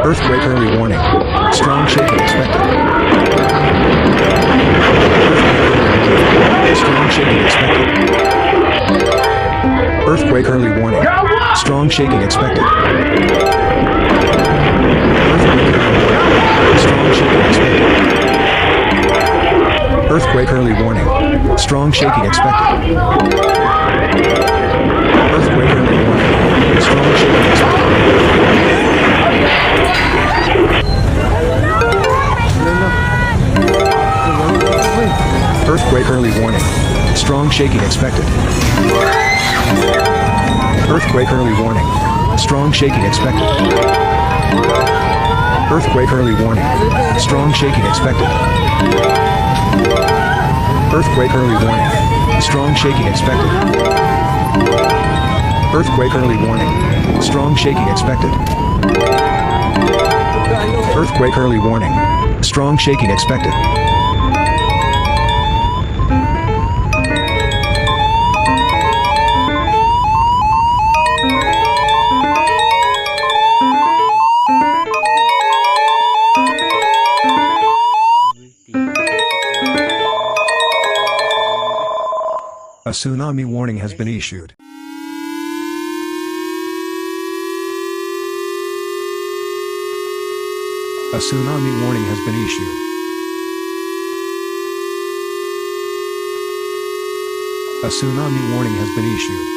Earthquake early warning. Strong shaking expected. Strong shaking expected. Earthquake early warning. Strong shaking expected. Earthquake early warning. Strong shaking expected. Earthquake early warning. Strong shaking expected. Earthquake early warning. Strong shaking expected. Earthquake early warning. Strong shaking expected. Earthquake early warning. Strong shaking expected. Earthquake early warning. Strong shaking expected. Earthquake early warning. Strong shaking expected. Earthquake early warning. Strong shaking expected. A tsunami warning has been issued. A tsunami warning has been issued. A tsunami warning has been issued.